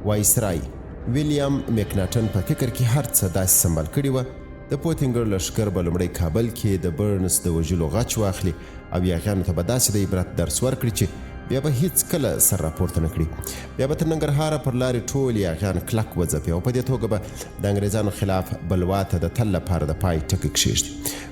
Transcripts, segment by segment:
وایسرای ویلیام مکناټن په فکر کې هر څه داسې سمبال کړي وه د پوتینګر لښکر به لومړی کابل کې د برنس د وژلو غچ واخلي او یاغیانو ته به داسې د عبرت درس ورکړي چې بیا به هیڅ کله سر راپورته نه کړي. بیا به تر ننګرهاره پر لارې ټول یاغیان کلک وځپي او په دې توګه به د انګریزانو خلاف بلوا ته د تل لپاره د پای ټکی کښېږدي.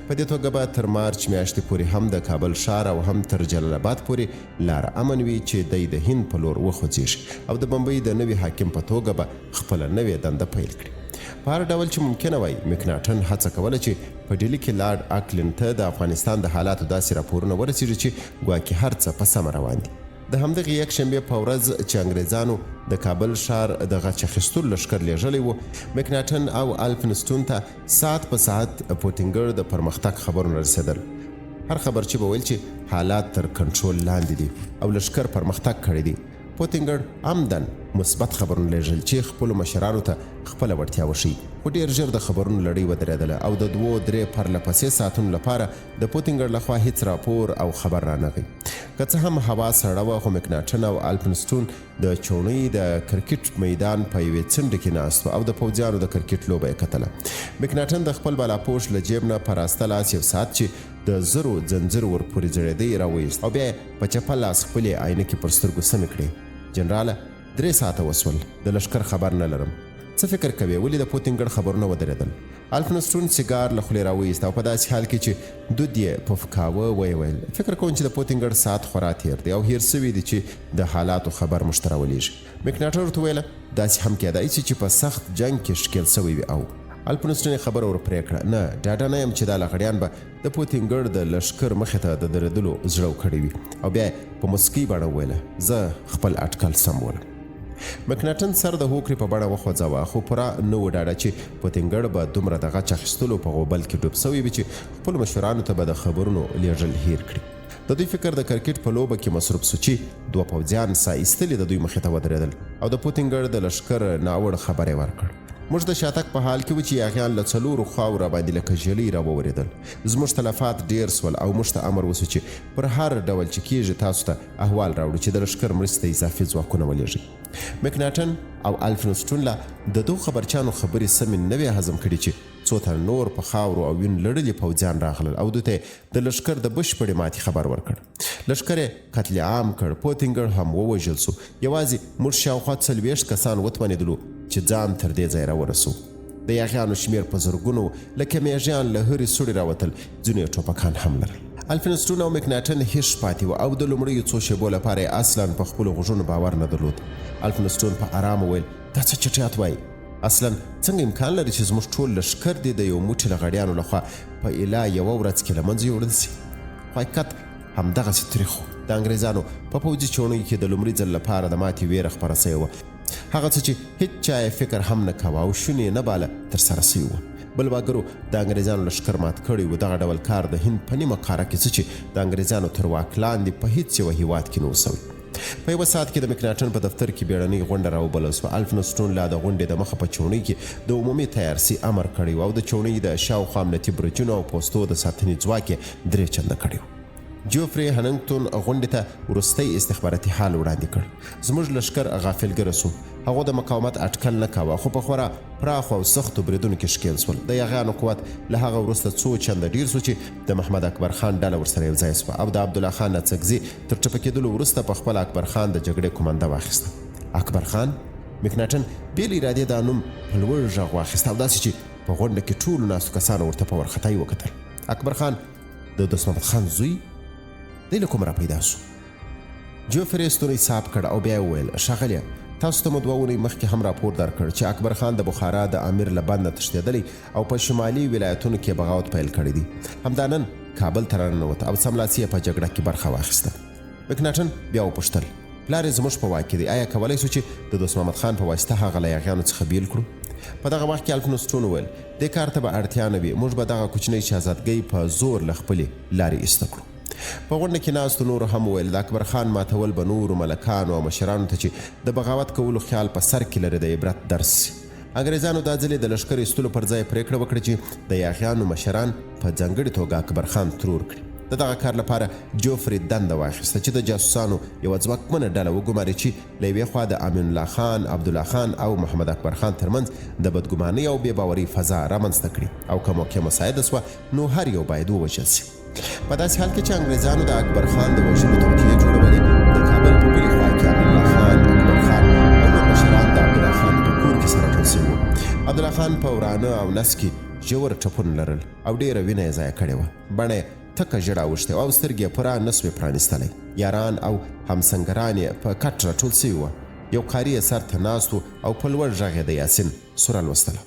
په دې توګه به تر مارچ میاشتې پورې هم د کابل ښار او هم تر جلال آباد پورې لاره امن وي چې دی د هند په لور وخوځېږي او د بمبۍ د نوي حاکم په توګه به خپله نوې دنده پیل کړي. په هر ډول چې ممکنه وای مکناټن هڅه کوله چې په ډیلي کې لارډ اکلن ته د افغانستان د حالاتو داسې راپورونه ورسېږي چې ګواکې هر څه په سمه روان دي. د همدغې یکشنبې په ورځ چې انګریزانو د کابل ښار د غچ اخیستلو لښکر لیږلی و، مکناټن او الفنستون ته ساعت په ساعت پوتینګر د پرمختګ خبرونه رسېدل. هر خبر چې به ویل چې حالات تر کنټرول لاندې دي او لښکر پرمختګ کړی دی. پوتینګر عمدن مثبت خبرونه لیږل چې خپلو مشرانو ته خپله وړتیا وښیي، خو ډېر ژر د خبرونو لړۍ ودرېدله او د 2-3 پرلپسې ساعتونو لپاره د پوتینګر لخوا هیڅ راپور او خبر رانغی. که څه هم هوا سړه وه، خو مکناټن او الفنستون د چوڼۍ د کرکټ میدان په یوې څنډه کې ناست او د پوځیانو د کرکټ لوبه یې کتله. مکناټن د خپل بالاپوش له جیب نه په راسته لاس یو ساعت چې د زرو ځنځیر ورپورې ځړېدی راویست او بیا یې په چپه لاس خپلې عینکې پر سترګو سمې کړې. جنراله 3 ساعته وسول، د لښکر خبر نه لرم. څه فکر کوي ولې د پوتینګر خبرونه ودرېدل؟ الفنستون سیګار له خولې راویست او په داسې حال کې چې دود یې پفکاوه ویې ویل فکر کوم چې د پوتینګر ساعت خورا تېر دی او هیر سوي دي چې د حالاتو خبر موږ ته راولېږي. مکناټن ورته ویله داسې هم کېدای شي چې په سخت جنګ کې ښکېل سوی وي. او الفنستون یې خبره ورپرې کړه، نه ډاډه نه یم چې دا لغړیان به د پوتینګر د لښکر مخې ته د درېدلو زړه کړی وي. او بیا په مسکۍ بڼه وویله زه خپل اټکل سم ولم. مکناټن سر د هوکړې په بڼه وخوځاوه، خو پوره نه و ډاډه چې پوتینګر به دومره د غچ اخیستلو په غوبل کې ډوب سوی وي چې خپلو مشرانو ته به د خبرونو لیږل هیر کړي. د دوی فکر د کرکټ په لوبه کې مصروف سو چې 2 پوځیان ساه ایستلي د دوی مخې ته ودرېدل او د پوتینګر د لښکر ناوړه خبر یې ورکړ. موږ د شاتګ په حال کې و چې یاغیان له 4 خواو راباندې لکه ژلۍ راوورېدل. زموږ تلفات ډېر سول او موږ ته امر وسو چې پر هر ډول چې کېږي تاسو ته احوال راوړو چې د لښکر مرستې اضافي ځواکونه ولېږي. مکناټن او الفنستون له د 2 خبرچانو خبرې سمې نه وې هضم کړي چې څو تن نور په خاورو او وین لړلي پوځیان راغلل او دوی ته د لښکر د بشپړې ماتې خبر ورکړ. لښکر یې قتل عام کړ، پوتینګر هم ووژل سو. یوازې موږ شاوخوا 40 کسان وتوانېدلو چې ځان تر دې ځای راورسو. د یاغیانو شمیر په زرګونو لکه میږیان له هرې سوړې راوتل، ځینې ټوپکان هم لرل. الفنستون او مکناټن هیڅ پاتې و او د لومړیو څو شېبو لپاره یې اصلا په خپلو غوږونو باور نه درلود. الفنستون په ارامه ویل دا څه چټیات وایي؟ اصلا څنګه امکان لري چې زموږ ټول لښکر دې د یو موټي لغړیانو لخوا په اله یوه ورځ کې له منځه یوړل سي؟ خو حقیقت همدغسې تریخ و. د انګریزانو په پوځي چوڼۍ کې د لومړي ځل لپاره د ماتې ویره خپره سوې وه. هغه څه چې هیڅ چا یې فکر هم نه کوه او شونې نه باله ترسره سوي وه. بلواګرو د انګریزانو لښکر مات کړی و. دغه ډول کار د هند په نیمه قاره کې څه چې د انګریزانو تر واک لاندې په هیڅ یوه هیواد کې نه و سوی. په یوه ساعت کې د مکناټن په دفتر کې بیړنۍ غونډه راوبلل سوه. الفنستون لا د غونډې د مخه په چوڼۍ کې د عمومي تیارسي امر کړی و او د چوڼۍ د شاوخوا امنیتي برجونو او پوستو د ساتنې ځواک یې 3 چنده کړی و. جوفري هننګټون غونډې ته وروستی استخباراتي حال وړاندې کړ. زموږ لښکر غافلګره سو، هغو د مقاومت اټکل نه کاوه، خو په خورا پراخو او سختو بریدونو کې ښکېل سول. د یاغیانو قوت له هغه وروسته 2 چنده ډیر سو چې د محمد اکبر خان ډله ورسره یو ځای سوه او د عبدالله خان نڅکزي تر ټپه کېدلو وروسته په خپل اکبر خان د جګړې کومنده واخیسته. اکبر خان مکناټن بې له ارادې دا نوم په لوړ غږ واخیسته او داسې چې په غونډه کې ټولو ناستو کسانو ورته په وارخطايي وکتل. اکبر خان د دوست محمد خان زوی دی له کوم را پیدا سو. جوفري ستونی صاحب کړ او بیا وویل ښاغلیه، تاسو ته مو 2 اونۍ مخکې هم راپور درکړ چې اکبر خان د بخارا د امیر له بند نه تښتېدلی او په شمالي ولایتونو کې بغاوت پیل کړی دی. همدا نن کابل ته راننوت او سملاسي یې په جګړه کې برخه واخیسته. مکناټن بیا وپوښتل پلار یې زموږ په واک کې دی، آیا کولی سو چې د دوست محمد خان په واسطه هغه له یاغیانو څخه بیل کړو؟ په دغه وخت کې الفنستون وویل دې کار ته به اړتیا نه وي، موږ به دغه کوچنۍ شهزادګۍ په زور له خپلې لارې ایسته کړو. په غونډه کې ناستو نورو هم وویل د اکبر خان ماتول به نورو ملکانو او مشرانو ته چې د بغاوت کولو خیال په سر کې لري د عبرت درس سي. انګریزانو دا ځل د لښکر ایستلو پر ځای پریکړه وکړه چې د یاغیانو مشران په ځانګړې توګه اکبر خان ترور کړي. د دغه کار لپاره جوفري دنده واخیسته چې د جاسوسانو یوه ځواکمنه ډله وګماري چې له یوې خوا د امین الله خان، عبدالله خان او محمد اکبر خان ترمنځ د بدګمانۍ او بې باورۍ فضا رامنځته کړي او که موقع مساعده سوه نو هر یو باید ووژل سي. په داسې حال کې چې انګریزیانو د اکبر خان د وژلو توطیې جوړولې، د کابل په بلې خوا کې امین الله خان، اکبر خان او نور مشران د عبدالله خان په کور کې سره ټول سوي وو. عبدالله خان په ورانه او نس کې ژور ټپونه لرل او ډېره وینه یې ضایع کړې وه. بڼه یې تکه ژېړه اوښتې او سترګې یې پوره نه سوې پرانیستلی. یاران او همسنګران یې په کټ راټول سوي وه. یو قاري یې سر ته ناست و او په لوړ غږ یې د یاسین سوره لوستله.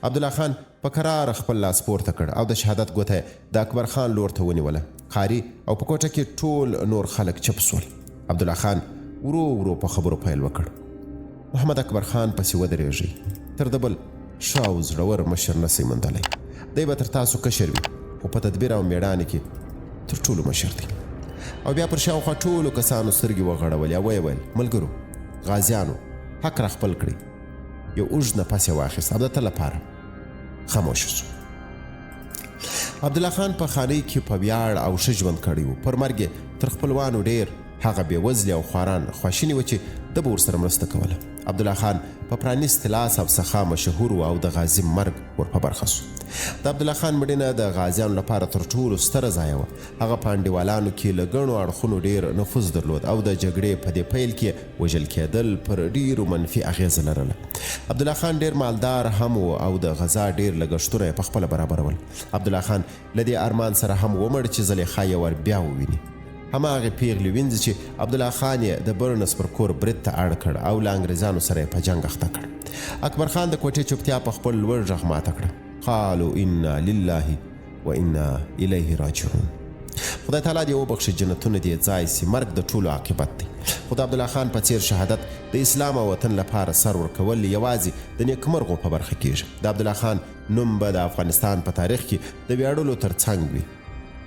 عبدالله خان په کراره خپل لاس پورته کړ او د شهادت ګوته یې د اکبر خان لور ته ونیوله. قاري او په کوټه کې ټول نور خلک چپ سول. عبدالله خان ورو ورو په خبرو پیل وکړ. محمد اکبر خان پسې ودرېږئ. تر د بل ښه او زړور مشر نسئ موندلی. دی به تر تاسو کشر وي خو په تدبیر او میړانې کې تر ټولو مشر دی. او بیا پر شاوخوا ټولو کسانو سترګې وغړولې او ویې ویل: ملګرو، غازیانو، حق را خپل کړئ. یو اوږد نفس یې واخیست او د تل لپاره خاموش شو. عبدالله خان په خانۍ کې په ویاړ او ښه ژوند کړی و. پر مرګ یې تر خپلوانو ډېر هغه بېوزلي او خواران خواشیني و چې ده به ورسره مرسته کوله. عبدالله خان په پرانیست لاس او سخا مشهور و او د غازي مرګ ور په برخه سو. د عبدالله خان مړینه د غازیانو لپاره تر ټولو ستره ضایعه وه. هغه په انډیوالانو کې له ګڼو اړخونو ډېر نفوذ درلود او د جګړې په دې پیل کې وژل کېدل پر ډېرو منفي اغېزه لرله. عبدالله خان ډېر مالدار هم و او د غذا ډېر لګښتونه یې پخپله برابرول. عبدالله خان له دې ارمان سره هم ومړ چې زلیخا یې ور بیا وویني. هماغې پیغلې وینځي چې عبدالله خان یې د برنس پر کور برید ته اړ کړ او له انګریزانو سره یې په جنګ اخته کړ. اکبر خان د کوټې چوپتیا په خپل لوړ غږ ماته کړه. قالوا انا لله و انا الیه راجعون. خدای تعالی دې وبخښي، جنتونه دې ځای سي، مرګ د ټولو عاقبت دی. خو د عبدالله خان په څېر شهادت د اسلام او وطن لپاره سر ورکول یوازې د نیکمرغو په برخه کېږي. د عبدالله خان نوم به د افغانستان په تاریخ کې د ویاړلو تر څنګ وي.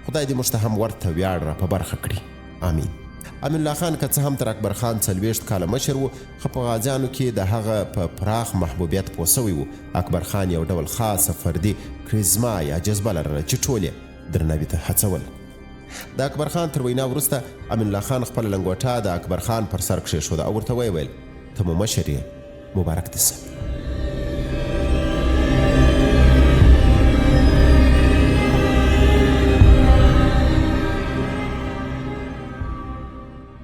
خدای دې موږ ته هم ورته ویاړ را په برخه کړي. آمین. امین الله خان که څه هم تر اکبر خان 40 کاله مشر و، خو په غازیانو کې د هغه په پراخ محبوبیت پوه سوی و. اکبر خان یو ډول خاصه فردي کریزما یا جذبه لرله چې ټول یې درناوي ته هڅول. د اکبر خان تر وینا وروسته امین الله خان خپله لنګوټه د اکبر خان پر سر کښېښوده او ورته ویې ویل: ته مو مشر یې، مبارک دې سه.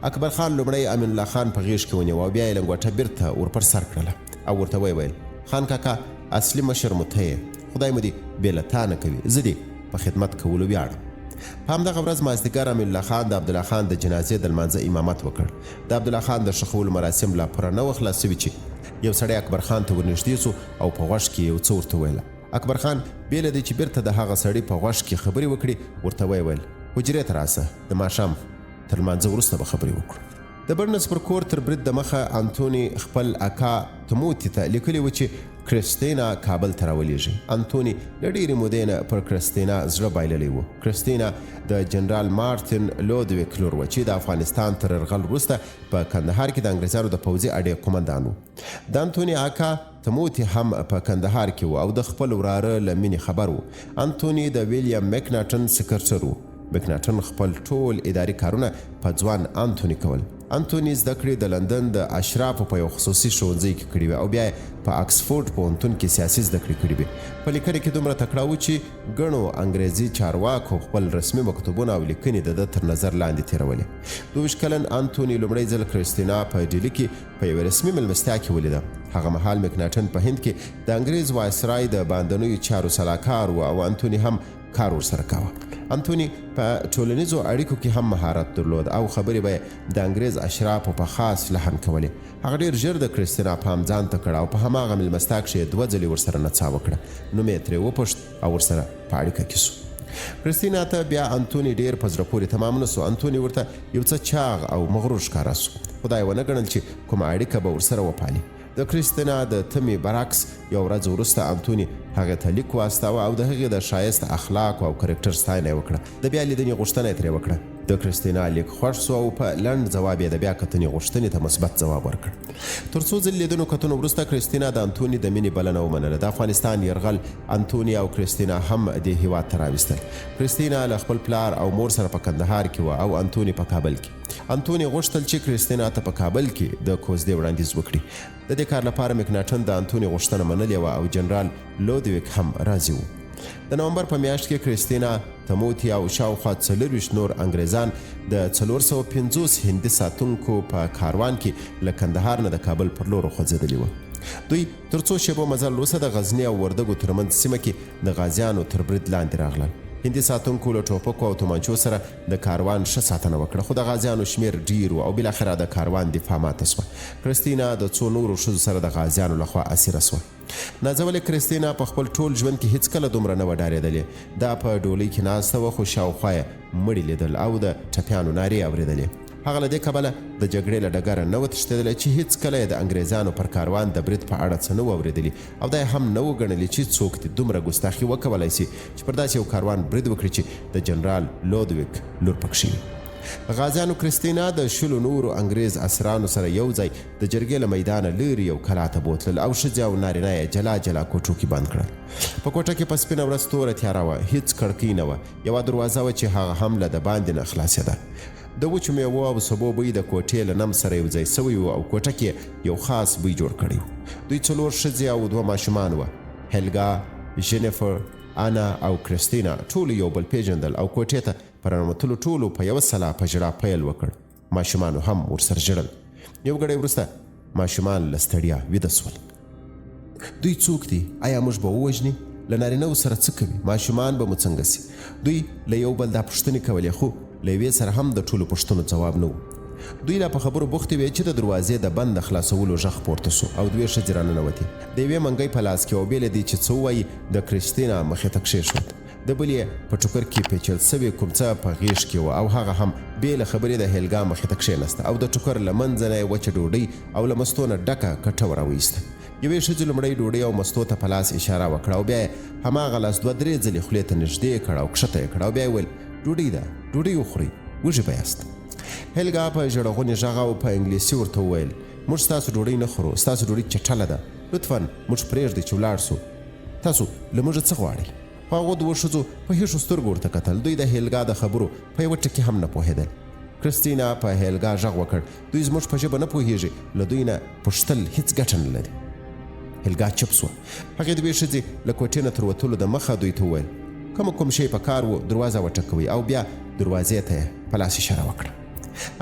اکبر خان لومړی امین الله خان په غېږ کې ونیو او بیا یې لنګوټه بیرته ور پر سر کړله او ورته ویې ویل: خان کاکا، اصلي مشر مو ته یې، خدای مو دې بې له تا نه کوي، زه دې په خدمت کولو ویاړم. په همدغه ورځ مازدیګر امین الله خان د عبدالله خان د جنازې د لمانځه امامت وکړ. د عبدالله خان د ښخولو مراسم لا پوره نه وه خلاص سوي چې یو سړی اکبر خان ته ورنږدې سو او په غوږ کې یو څه ورته ویله. اکبر خان بې له دې چې بیرته د هغه سړي په غوږ کې خبرې وکړي، ورته ویې ویل: حجرې ته راسه، د ماښام تر لمانځه وروسته به خبرې وکړو. د برنس پر کور تر برید د مخه انتوني خپل اکا تموتي ته لیکلي و چې کریستینا کابل ته راولېږي. انتوني له ډېرې مودې نه پر کریستینا زړه بایللی و. کریستینا د جنرال مارتین لودویک لور وه چې د افغانستان تر یرغل وروسته په کندهار کې د انګریزیانو د پوځي اډې قومندان و. د انتوني اکا تموتي هم په کندهار کې و او د خپل وراره له مینې خبر و. انتوني د ویلیام مکناټن سکرټر و. مکناټن خپل ټول اداري کارونه په ځوان انتوني کول. انتوني زده کړې د لندن د اشرافو په یو خصوصي ښوونځي کې کړې وې او بیا په اکسفورډ پوهنتون کې سیاسي زده کړې کړې وې. په لیکنې کې دومره تکړه و چې ګڼو انګریزي چارواکو خپل رسمي مکتوبونه او لیکنې د ده تر نظر لاندې تېرولې. 22 کلن انتوني لومړی ځل کریستینا په ډیلي کې په یوه رسمي مېلمستیا کې ولیده. هغه مهال مکناټن په هند کې د انګریز وایسرای د باندنیو چارو سلاکار و او انتوني هم کار ورسره کاوه. انتوني په ټولنیزو اړیکو کې هم مهارت درلود او خبرې به د انګریز اشرافو په خاص لحن کولې. هغه ډېر ژر د کریستینا پام ځان ته کړ او په هماغه مېلمستیا کښې 2 ځلې ورسره نڅا وکړه. نوم یې ترې وپوښت او ورسره په اړیکه کې سو. کریستینا ته بیا انتوني ډېر په زړه پورې تمام نه سو. انتوني ورته یو څه چاغ او مغرور ښکاره سو. خدای ونه ګڼل چې کومه اړیکه به ورسره وپالي. د کریستینا د تمې برعکس یو ورځ وروسته انتوني هغې ته لیک واستاوه او د هغې د ښایست اخلاق او کرکټر ستاینه یې وکړه. د بیا لیدنې غوښتنه یې ترې وکړه. د کریستینا لیک خوښ شو او په لنډ ځواب یې د بیا کتنې غوښتنې ته مثبت ځواب ورکړ. تر څو ځل لیدنو کتنو وروسته کریستینا د انتوني د مینې بلنه ومنله. د افغانستان یرغل انتوني او کریستینا هم دې هیواد ته راوستل. کریستینا له خپل پلار او مور سره په کندهار کې وه او انتوني په کابل کې. انتوني غوښتل چې کریستینا ته په کابل کې د کوزدې وړاندیز وکړي. د دې کار لپاره مکناټن د انتوني غوښتنه منلې وه او جنرال لودویک هم راضي و. د نومبر په میاشت کې کریستینا تموتی او شاوخوا 24 نور انګریزان د 450 هندي ساتونکو په کاروان کې له کندهار نه د کابل پر لور خوځېدلي وو. دوی تر څو شیبو مزل وروسته د غزني او وردګو ترمنځ سیمه کې د غازیانو تر برید لاندې راغلل. هندي ساتونکو له ټوپکو او تومانچو سره د کاروان ښه ساتنه وکړه، خو د غازیانو شمیر ډیر و او بلاخره د کاروان دفاع ماته شوه. کریستینا د څو نورو ښځو سره د غازیانو لخوا اسیره شوه. نازولې کریستینا په خپل ټول ژوند کې هیڅکله دومره نه وه ډارېدلې. دا په ډولۍ کې ناسته وه خو شاوخوا یې مړي لیدل او د ټپیانو نارې اورېدلې. هغه له دې کبله د جګړې له ډګره نه وه تښتېدلی چې هیڅکله یې د انګریزانو پر کاروان د برید په اړه څه نه وه اورېدلي او دا یې هم نه و ګڼلي چې څوک دې دومره ګستاخي وکولی سي چې پر داسې یو کاروان برید وکړي چې د جنرال لودویک لور پکښې وي. غازیانو کریستینا د 20 نورو انګریز اسرانو سره یو ځای د جرګې له میدانه لرې یو کلا ته بوتلل او ښځې او نارینه یې جلا جلا کوټو کې بند کړل. په کوټه کې په سپینه ورځ توره تیاره وه، هیڅ کړکۍ نه وه، یوه دروازه وه چې هغه هم له د باندې نه خلاصېده. د وچو میوو او سبو بوی د کوټې له نم سره یو ځای سوی و او کوټه کې یو خاص بوی جوړ کړی و. دوی 4 ښځې او 2 ماشومان وه. هیلګا، جینیفر، انا او کریستینا ټولو یو بل پیژندل او کوټې ته په رانوتلو ټولو په یوه سلا په ژړا پیل وکړ. ماشومانو هم ورسره ژړل. یو ګړی وروسته ماشومان له ستړیا ویده سول. دوی څوک دي؟ آیا موږ به ووژني؟ له نارینهو سره څه کوي؟ ماشومان به مو څنګه سي؟ دوی له یو بل دا پوښتنې کولې خو له یوې سره هم د ټولو پوښتنو ځواب نه و. دوی لا په خبرو بوختې وې چې د دروازې د بند خلاصولو غږ پورته سو او 2 ښځې راننوتې. د یوې منګۍ په لاس کې او بېله دې چې څه ووایي د کریستینا مخې ته کښېښود. د بل یې په ټوکر کې پیچل سوې کومڅه په غېږ کې وه او هغه هم بېله خبرې د هیلګا مخې ته کښېنسته او د ټوکر له منځه نه یې وچه ډوډۍ او له مستو نه ډکه کټه وراویسته. یوې ښځې لومړی ډوډۍ او مستو ته په لاس اشاره وکړه او بیا یې هماغه لاس 2-3 ځلې خولې ته نږدې کړ او کښته یې کړ او بیا یې ویل ډوډۍ ده، ډوډۍ وخورئ، وږي به یاست. هیلګا په ژړغونې غږ او په انګلیسي ورته وویل موږ ستاسو ډوډۍ نه خورو، ستاسو ډوډۍ چټله ده، لطفا موږ پرېږدئ چې ولاړ سو. تاسو له موږه څه غواړئ؟ خو هغو 2 ښځو په هېښو سترګو ورته کتل. دوی د هیلګا د خبرو په یوه ټکي هم نه پوهېدل. کریستینا په هیلګا غږ وکړ دوی زموږ په ژبه نه پوهېږي، له دوی نه پوښتل هېڅ ګټه نه لري. هیلګا چپ سوه. هغې 2 ښځې له کوټې نه تر وتلو د مخه دوی ته وویل کوم شی په کار و دروازه وټکوئ او بیا دروازې ته یې په لاس اشاره وکړه.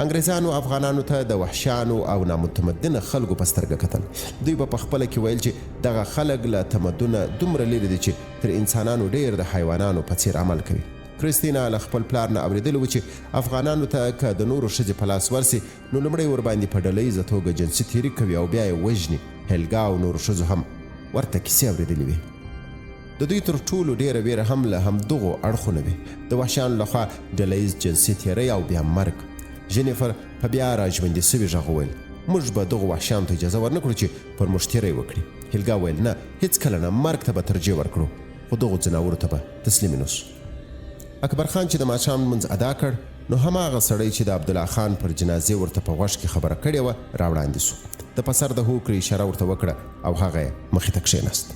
انګریزانو افغانانو ته د وحشیانو او نامتمدنه خلکو په سترګه کتل. دوی به په خپله کې ویل چې دغه خلک له تمدنه دومره لرې دي چې تر انسانانو ډیر د حیوانانو په څیر عمل کوي. کریستینا له خپل پلار نه اورېدلي و چې افغانانو ته که د نورو ښځې په لاس ورسي نو لومړی ورباندې په ډلهییزه توګه جنسي تیري کوي او بیا یې وژني. هیلګا او نورو ښځو هم ورته کیسې اورېدلې وې. د دوی تر ټولو ډیره ویره هم له همدغو اړخونه وې، د وحشیانو لخوا ډلهییز جنسي تیری او بیا مرګ. جینیفر په بیا را ژوندي سوي غږ وویل موږ به دغو وحشیانو ته اجازه ورنکړو چې پر موږ تیری وکړي. هیلګا ویل نه، هېڅکله نه، مرګ ته به ترجیح ورکړو، خو دغو ځناورو ته به تسلیم نه سو. اکبر خان چې د ماښام لمونځ ادا کړ نو هماغه سړی چې د عبدالله خان پر جنازې ورته په غوږ کې خبره کړې وه راوړاندې سو. د په سر د هوکړې اشاره ورته وکړه او هغه یې مخې ته کښېناست.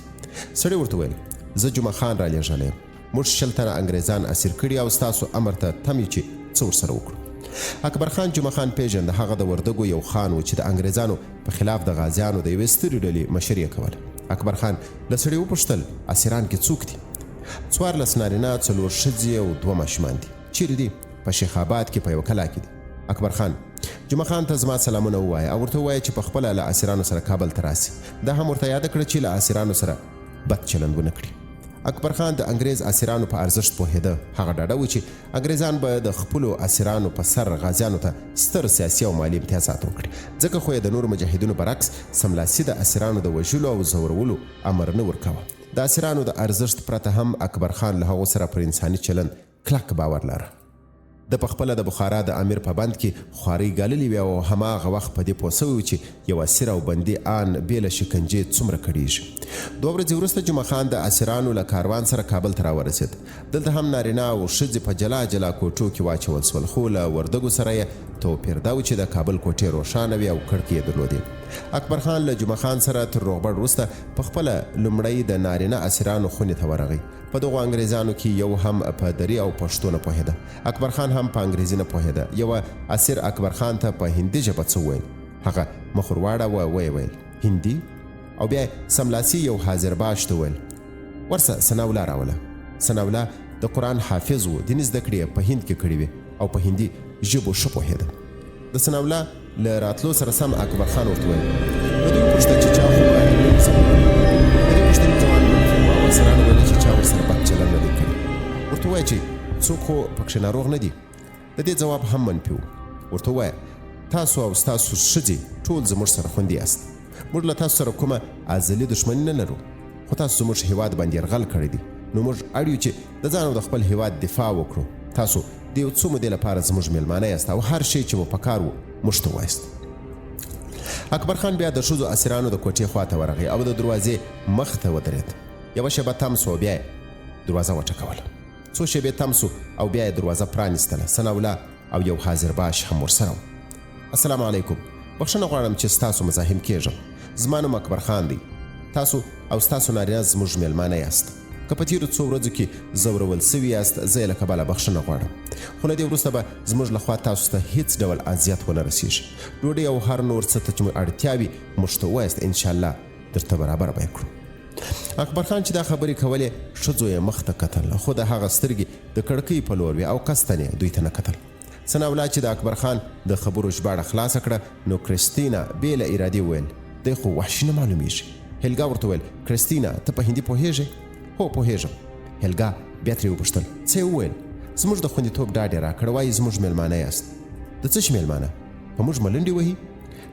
سړی ورته ویل زه جمعه خان را لېږلی یم، موږ 20 تنه انګریزان اسیر کړي او ستاسو امر ته تم یو چې څه ورسره وکړو. اکبر خان جمعه خان پیژنده. هغه د وردګو یو خان و چې د انګریزانو په خلاف د غازیانو د یوې سترې ډلې مشري یې کوله. اکبر خان له سړي وپوښتل اسیران کې څوک دي؟ 14 نارینه، 4 ښځې او 2 ماشومان دي. چیرې دي؟ په شیخ آباد کې په یوه کلا کې دي. اکبر خان جمعه خان ته زما سلامونه ووایه او ورته ووایه چې په خپله له اسیرانو سره کابل ته راسي. دا هم ورته یاده کړه چې له اسیرانو سره بد چلند ونه کړي. اکبر خان د انګریز اسیرانو په ارزښت پوهېده. هغه ډاډه و چې انګریزان به د خپلو اسیرانو په سر غازیانو ته ستر سیاسي او مالي امتیازات وکړي. ځکه خو یې د نورو مجاهدینو برعکس سملاسي د اسیرانو د وژلو او ځورولو امر نه ورکاوه. د اسیرانو د ارزښت پرته هم اکبر خان له هغو سره پر انساني چلند کلک باور لره. د پخپله د بخارا د امیر په بند کې خوارۍ ګاللې وي او هماغه وخت په دې پوه سوی چې یو اسیر او بندي آن بې له شکنجې څومره کړیږي. 2 ورځې وروسته جمعه خان د اسیرانو له کاروان سره کابل ته راورسېد. دلته هم نارینه او ښځې په جلا جلا کوټو کې واچول سول، خو له وردګو سره یې توپیر دا و چې د کابل کوټې روښانه وي او کړکۍ یې درلودې. اکبر خان له جمعه خان سره تر روغبړ وروسته پخپله لومړی د نارینه اسیرانو خونې ته ورغی. په دغو انګریزانو کې یو هم په دري او پښتو نه پوهېده. اکبر خان هم په انګریزي نه پوهېده. یوه اسیر اکبر خان ته په هندي ژبه څه وویل. هغه مخ ور واړوه، ویې ویل هندي، او بیا سملاسي یو حاضر باش ته ویل ورسه ثناءالله راوله. ثناءالله د قرآن حافظ و، دیني زده کړې په هند کې کړې وې او په هندي ژبو ښه پوهېده. د ثناءالله له راتلو سره سم اکبر خان ورته ویل نو دوی پوښتل چې چا خو به نوم څه ویل. د دې پوښتنې ځواب منفي و او اسیرانو ویل چې چا ورسره بد چلند نه دی کړی. ورته ووایه چې څوک خو پکښې ناروغ نه دي. د دې ځواب هم منفي و. ورته ووایه تاسو او ستاسو ښځې ټول زموږ سره خوندي یاست. موږ له تاسو سره کومه ازلي دښمني نه لرو، خو تاسو زموږ هیواد باندې یرغل کړی دی، نو موږ اړ یو چې د ځان او د خپل هیواد دفاع وکړو. تاسو د یو څو مودې لپاره زموږ میلمانه یاست او هر شی چې مو پکار و موږ ته ووایاست. اکبر خان بیا د ښځو اسیرانو د کوټې خواته ورغی او د دروازې مخ ته ودرېد. یوه شېبه تم سو، بیا یې دروازه وټکوله. څو شېبې تم سو او بیا یې دروازه پرانیستله. ثناءالله او یو حاضر باش هم ورسره و. السلام علیکم، بخښنه غواړم چې ستاسو مزاحم کېږم. زما نوم اکبر خان دی. تاسو او ستاسو نارینه زموږ میلمانه یاست. که په تېرو څو ورځو کې ځورول سوي یاست، زه یې له کبله بخښنه غواړم، خو له دې وروسته به زموږ لخوا تاسو ته هیڅ ډول اذیت ونه رسېږي. ډوډۍ او هر نور څه ته چې مو اړتیا وي موږ ته ووایاست، انشاءالله درته برابر به یې کړو. اکبر خان چې دا خبرې کولې، ښځو یې مخ ته کتل، خو د هغه سترګې د کړکۍ په لور وې او قصدن یې دوی ته نه کتل. ثناءالله چې د اکبر خان د خبرو ژباړه خلاصه کړه، نو کریستینا بې له ارادې وویل دی خو وحشي نه معلومیږي. هیلګا ورته وویل کریستینا ته په هندي پوهېږې؟ هو پوهېږم. هیلګا بیا ترې وپوښتل څه یې وویل؟ زموږ د خوندیتوب ډاډ یې راکړ، وایي زموږ میلمانه یاست. د څه شي میلمانه؟ په موږ ملنډې وهي؟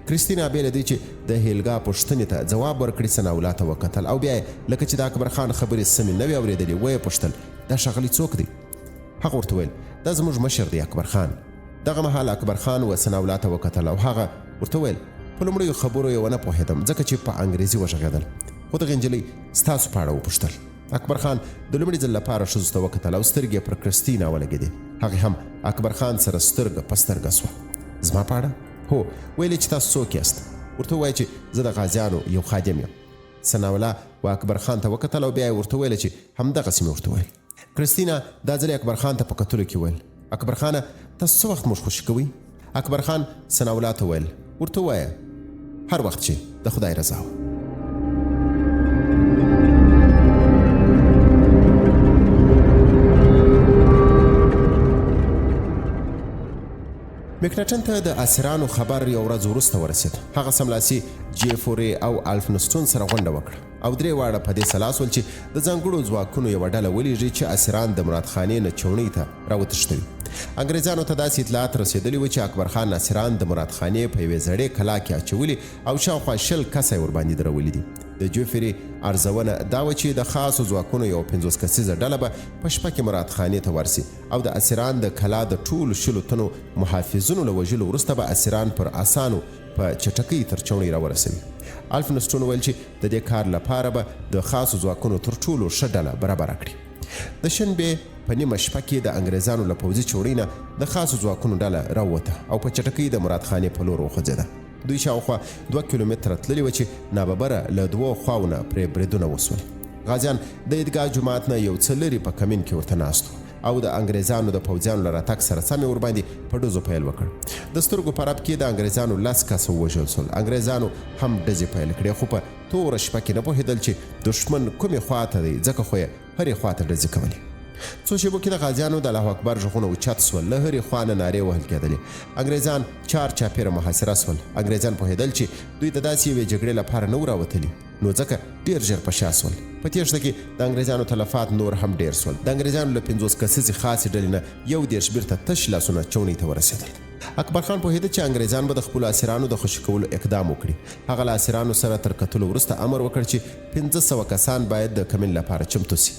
کریستینا بې له دې چې د هیلګا پوښتنې ته ځواب ورکړي، ثناءالله ته وکتل او بیا یې لکه چې د اکبر خان خبرې سمې نه وې اورېدلې، ویې پوښتل دا ښاغلی څوک دی؟ هغه ورته ویل دا زموږ مشر دی اکبر خان. دغه مهال اکبر خان و ثناءالله ته وکتل او هغه ورته ویل په لومړیو خبرو یې ونه پوهېدم ځکه چې په انګریزي وغږېدل، خو دغه نجلۍ ستاسو په اړه وپوښتل. اکبر خان د لومړي ځل لپاره ښځو ته وکتل او سترګې پر کریستینا ولګېدې. هغې هم اکبر خان سره سترګه په سترګه سوه. زما په اړه؟ هو، ویلې چې تاسو څوک یاست؟ ورته ووایه چې زه د غازیانو یو خادم یم. ثناءالله و اکبر خان ته وکتل او بیا یې ورته ویله چې همدغسې مې ورته ویل. کریستینا دا ځل اکبر خان ته په کتلو کې ویل اکبر خانه تاسو څه وخت موږ خوشي کوئ؟ اکبر خان ثناءالله ته ویل ورته ووایه هر وخت چې د خدای رضا و. مکناټن ته د اسیرانو خبر یو ورځ وروسته ورسېد. هغه سملاسي جیفوري او الفنستون سره غونډه وکړه او درې واړه په دې سلاس ول چې د ځانګړو ځواکونو یوه ډله ولیږي چې اسیران د مرادخانې نه چوڼۍ ته راوتښتوي. انګریزانو ته داسې اطلاعات رسېدلي و چې اکبر خان اسیران د مرادخانې په یوې زړې کلا کې اچولي او شاوخوا 20 کسه یې ورباندې درولي دي. د جیفوري ارزونه دا و چې د خاصو ځواکونو یو 50 کسیزه ډله به په شپه کې مرادخانې ته ورسي او د اسیران د کلا د ټولو 100 تنو محافظونو له وژلو وروسته به اسیران پر اسانو په چټکۍ تر چوڼۍ راورسوي. الفنستون ویل چې د دې کار لپاره به د خاصو ځواکونو تر ټولو ښه ډله برابره کړي. د شنبې په نیمه شپه کې د انګریزانو له پوځي چوڼۍ نه د خاصو ځواکونو ډله راووته او په چټکۍ د مرادخانې په لور وخوځېده. دوی شاوخوا 2 کیلومتره تللي و چې ناببره له دوو خواو نه پرې بریدونه وسول. غازیان د عیدګاه جومات نه یو څه لرې په کمین کې ورته ناست او د انګریزانو د پوځیانو له راتګ سره سم یې ورباندې په ډزو پیل وکړ. د سترګو په رپ کې د انګریزانو 10 کسه ووژل سول. انګریزانو هم ډزې پیل کړې خو په توره شپه کې نه پوهېدل چې دښمن کومې خواته دی ځکه خو یې هرې خواته ډزې کولې. څو شېبو کې د غازیانو د الله اکبر غږونه اوچت سول. له هرې خوا نه نارې وهل کېدلې. انګریزان چار چاپېره محاصره سول. انګریزان پوهېدل چې دوی د داسې یوې جګړې لپاره نه راوتلي، نو ځکه ډېر ژر په شا سول. په تېښته کې د انګریزانو تلفات نور هم ډېر سول. د انګریزانو له 50 کسیزې خاصې ډلې نه 21 بېرته تش لاسونه چوڼۍ ته ورسېدل. اکبر خان پوهېده چې انګریزان به د خپلو اسیرانو د خوشي کولو اقدام وکړي. هغه له اسیرانو سره تر کتلو وروسته امر وکړ چې 500 کسان باید د کمین لپاره چمتو سي.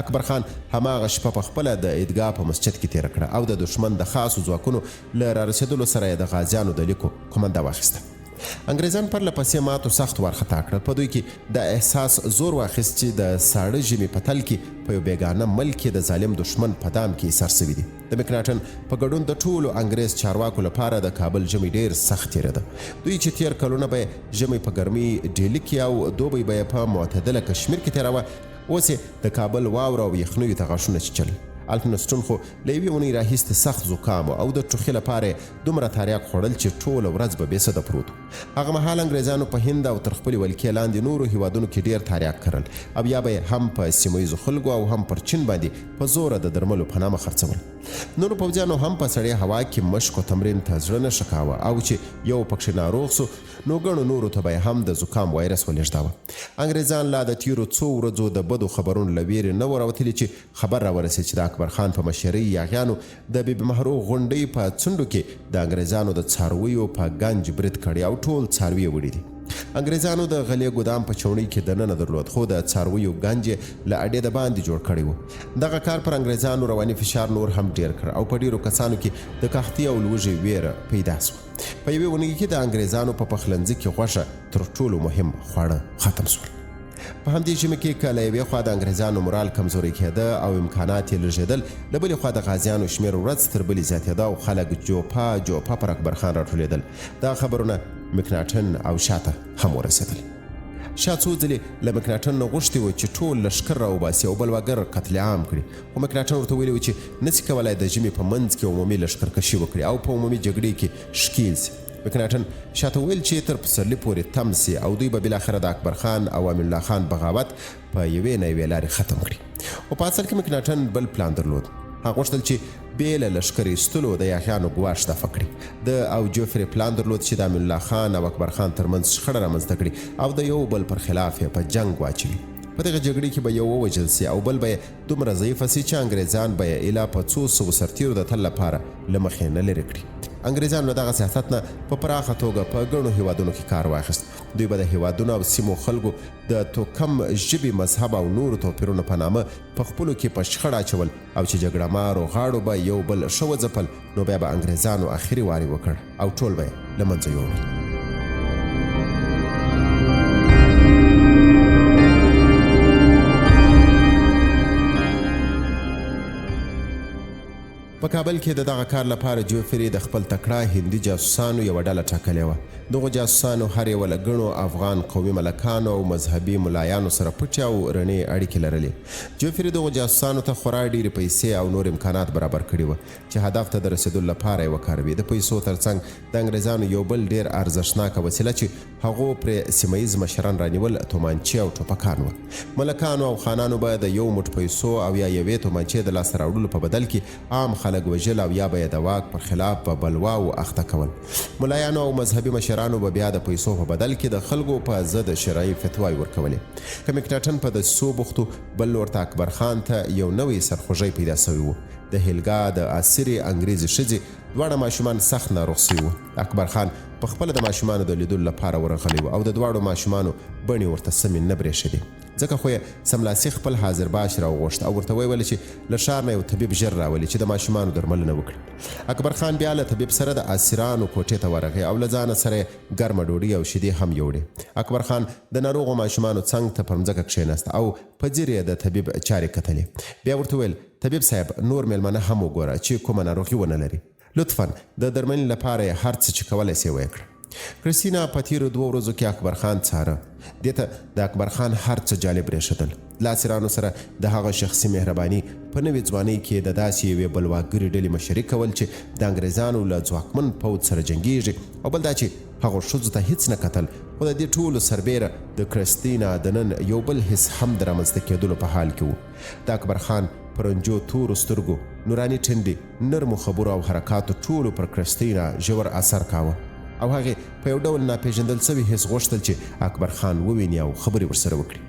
اکبر خان هماغه شپه په خپله د عیدګاه په مسجد کې تېره کړه او د دښمن د خاصو ځواکونو له رارسېدلو سره یې د غازیانو د لیکو کومنده واخیسته. انګریزان پرله پسې ماتو سخت وارخطا کړل. په دوی کې د احساس زور واخیست چې د ساړه ژمي په تل کې په یو بیګانه ملک کې د ظالم دښمن په دام کې ایسار سوي دي. د مکناټن په ګډون د ټولو انګریز چارواکو لپاره د کابل ژمی ډیر سخت تېرېده. دوی چې تېر کلونه به ژمی په ګرمۍ ډیلي کې او دوبی به یې په معتدله کشمیر کې تېراوه، اوس یې د کابل واوره او یخنیو ته غاښونه چیچل. الفنستون خو له یوې اونۍ راهیسې سخت زکام او د ټوخي لپاره دومره تریاک خوړل چې ټوله ورځ به بېسده پروت. هغه مهال انګریزانو په هند او تر خپلې ولکې لاندې نورو هیوادونو کې ډېر تریاک کرل او یا به هم په سیمه ییزو خلکو او هم پر چین باندې په زوره د درملو په نامه خرڅول. نورو پوځیانو هم په سړې هوا کې مشق او تمرین ته زړه نه ښه کاوه او چې یو پکښې ناروغ سو نو ګڼو نورو ته به هم د زکام وایرس ولېږداوه. انګریزان لا د تیرو څو ورځو د بدو خبرونو له ویرې نه وه راوتلي چې خبر راورسېد چې د اکبر خان په مشرۍ یاغیانو د بیبي مهرو غونډۍ په څنډو کې د انګریزانو د څارویو په ګنج برید کړی او ټول څاروي وړي دي. انګریزانو د غلې ګودام په چوڼۍ کې دننه درلود خو د څارویو ګنج له اډې د باندې جوړ کړی و. دغه کار پر انګریزانو رواني فشار نور هم ډیر کړ او په ډیرو کسانو کې د قحطۍ او لوږې ویره پیدا شوه. په یوې اونۍ کې د انګریزانو په پخلنځي کې غوښه تر ټولو مهم خواړه ختم شول. په همدې ژمي کې که له یوې خوا د انګریزانو مورال کمزوری کېده او امکانات یې لږېدل، له بلې خوا د غازیانو شمیر ورځ تر بلې زیاتېده او خلک جوپه پر اکبر خان راټولېدل. دا خبرونه مکناټن او شاته هم ورسېدل. شا څو ځلې له مکناټن نه غوښتي و چې ټول لښکر راوباسي او بل وګر قتل عام کړي، خو مکناټن ورته ویلي و چې نسي کولی د ژمي په منځ کې عمومي لښکرکشي وکړي او په عمومي جګړې کې ښکیل سي. مکناټن شاته ویل چې تر پسرلي پورې تم سي او دوی به بلاخره د اکبر خان او امان الله خان بغاوت په یوې نه یوې لارې ختم کړي. خو په اصل کې مکناټن بل پلان درلود. هغه غوښتل چې بې له لښکر ایستلو د یاغیانو ګواښ دفع کړي. د او جوفري پلان درلود چې د امان الله خان او اکبر خان ترمنځ شخړه رامنځته کړي او د یو بل پر خلاف یې په جنګ واچوي. په دغه جګړې کې به یو ووژل سي او بل به یې دومره ضعیفه سي چې انګریزان به یې ایله په څو سوو سرتیرو د تل لپاره له مخې نه لرې کړي. انګریزان له دغه سیاست نه په پراخه توګه په ګڼو هیوادونو کې کار واخیست. دوی به د هیوادونو او سیمو خلکو د توکم ژبې، مذهب او نورو توپیرونو په نامه په خپلو کې په شخړه اچول او چې جګړه مارو غاړو به یو بل ښه وځپل، نو بیا به انګریزانو آخري واري وکړ او ټول به یې له منځه یوړل. په کابل کې د دغه کار لپاره جوفري د خپل تکړه هندي جاسوسانو یوه ډله ټاکلې وه. دغو جاسوسانو هر یوه له ګڼو افغان قومي ملکانو او مذهبي ملایانو سره پټې او رڼې اړیکې لرلې. جوفري دغو جاسوسانو ته خورا ډېرې پیسې او نور امکانات برابر کړي وه چې هدف ته د رسېدلو لپاره یې وکاروي. د پیسو ترڅنګ د انګریزانو یو بل ډېر ارزښتناکه وسیله چې هغو پرې سیمه ییز مشران رانیول تومانچې او ټوپکان وه. ملکانو او خانانو به د یو موټ پیسو او یا یوې تومانچې د لاسته راوړلو په بدل کې عام خلک وژل او یا به یې د واک پر خلاف په بلواو اخته کول. ملایانو او مذهبي مشرانو به بیا د پیسو په بدل کې د خلکو په ضد شرعي فتواې ورکولې. که مکناټن په دسیسو بوختو، بل لور ته اکبر خان ته یو نوی سرخوږی پیدا سوی و. د هیلګا د اسیرې انګریزي ښځې دواړه ماشومان سخت ناروغ سوي وو. اکبر خان په خپله د ماشومانو د لیدلو لپاره ورغلی و او د دواړو ماشومانو بڼې ورته سمې نه برېښېدې. ځکه خو یې سملاسي خپل حاضر باش راوغوښت او ورته ویل چې له ښار نه یو طبیب ژر راولي چې د ماشومانو درملنه وکړي. اکبر خان بیا له طبیب سره د اسیرانو کوټې ته ورغی او له ځانه سره ګرمه ډوډۍ او شیدې هم یوړې. اکبر خان د ناروغو ماشومانو څنګ ته پر مځکه کښېناست او په ځیر یې د طبیب چارې کتلې. بیا ورته ویل، طبیب صاحب، نور میلمانه هم وګوره چې کومه ناروغي ونه لري. لطفا د درملنې لپاره یې هر څه چې کولی سې ویې کړه. کریستینا په تیرو 2 ورځو کې اکبر خان څاره. دې ته د اکبر خان هر څه جالب برېښېدل. له اسیرانو سره د هغه شخصي مهرباني، په نوې ځوانۍ کې د داسې یوې بلواګرې ډلې مشري کول چې د انګریزانو له ځواکمن پوځ سره جنګیږي، او بل دا چې هغو ښځو ته هیڅ نه کتل. خو د دې ټولو سربیره د کریستینا د نن یو بل حس هم د رامنځته کېدلو په حال کې و. د اکبر خان پرنجو تورو سترګو، نوراني ټنډې، نرمو خبرو او حرکاتو ټولو پر کریستینا ژور اثر کاوه او هغې په یو ډول ناپېژندل سوي حس غوښتل چې اکبر خان وویني او خبرې ورسره وکړي.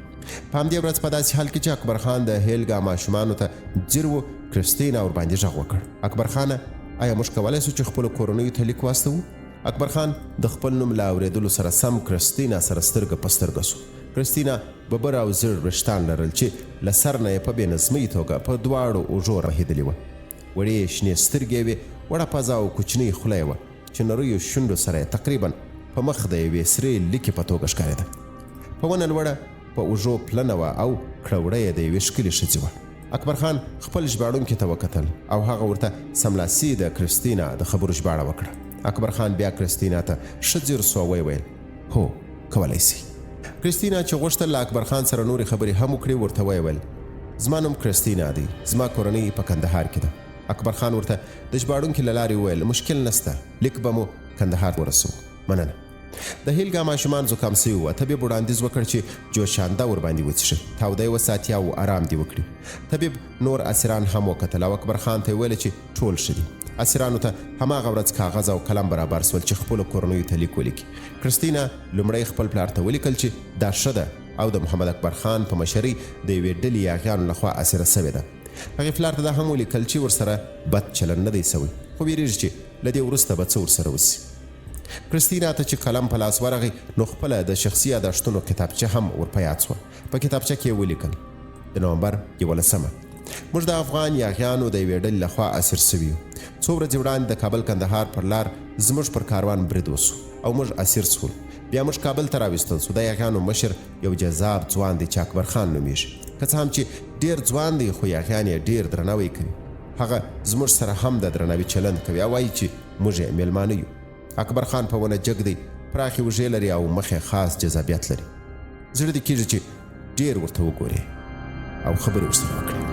په همدې ورځ په داسې حال کې چې اکبر خان د هیلګا ماشومانو ته ځیر و، کریستینا ورباندې غږ وکړ: اکبر خانه، آیا موږ کولی سو چې خپلو کورنیو ته لیک واستوو؟ اکبر خان د خپل نوم له اورېدلو سره سم کریستینا سره سترګه په سترګه سو. کرستینا ببر او زړ وریښتان لرل چې له سر نه یې په بېنظمۍ توګه په دواړو اوږو رهیدلې وه. وړې شنې سترګې وې، وړه پزه او کوچنۍ خوله یې وه چې نریو شونډو سره یې تقریبا په مخ د یوې سرې لیکې په توګه ښکارېده. په ونه لوړه په اوږو پلنه وه او کړوړه یې د یوې ښکلې ښځې وه. اکبر خان خپل ژباړونکي ته وکتل او هغه ورته سملاسي د کرستینا د خبرو ژباړه وکړه. اکبر خان بیا کرستینا ته ښه ځیر سو او ویل هو کولی سي. کرستینا چې غوښتل له اکبر خان سره نورې خبرې هم وکړي ورته ویل زما نوم کرستینا دی، زما کورنۍ په کندهار کې ده. اکبر خان ورته د ژباړونکي له لارې وویل مشکل نسته، لیک به مو کندهار ورسو. مننه. د هیلګا ماشومان زکام سوي وه. طبیب وړاندیز وکړ چې جوشانده ورباندې وڅښي، تاوده یې وساتي او آرام دې وکړي. طبیب نور اسیران هم وکتل او اکبر خان ته یې ویل چې ټول ښه دي. اسیرانو ته هماغه ورځ کاغذ او قلم برابر سول چې خپلو کورنیو ته لیک ولیکي. کرستینا لومړی خپل پلار ته ولیکل چې دا ښه ده او د محمد اکبر خان په مشرۍ د یوې ډلې یاغیانو لخوا اسیره سوې ده. هغې پلار ته دا هم ولیکل چې ورسره بد چلن نه دی سوی، خو ویرېږي چې له دې وروسته به څه ورسره وسي. کرستینا ته چې قلم په لاس ورغی نو خپله د شخصي یادښتونو کتابچه هم ور په یاد سوه. په کتابچه کې یې ولیکل د نومبر 11 موږ د افغان یاغیانو د یوې ډلې لخوا اسیر سوي یو. څو ورځې وړاندې د کابل کندهار پر لار زموږ پر کاروان برید وسو او موږ اسیر سول. بیا موږ کابل ته راوستل سو. د یاغیانو مشر یو جذاب ځوان دی چې اکبر خان نومیږي. که څه هم چې ډېر ځوان دی خو یاغیان یې ډېر درناوی کوي. هغه زموږ سره هم د درناوي چلند کوي او وایي چې موږ یې میلمانه یو. اکبر خان په ونه جګ دی، پراخې اوږې لري او مخ یې خاص جذابیت لري. زړه دې کېږي چې ډېر ورته وګورې او خبرې ورسره وکړې.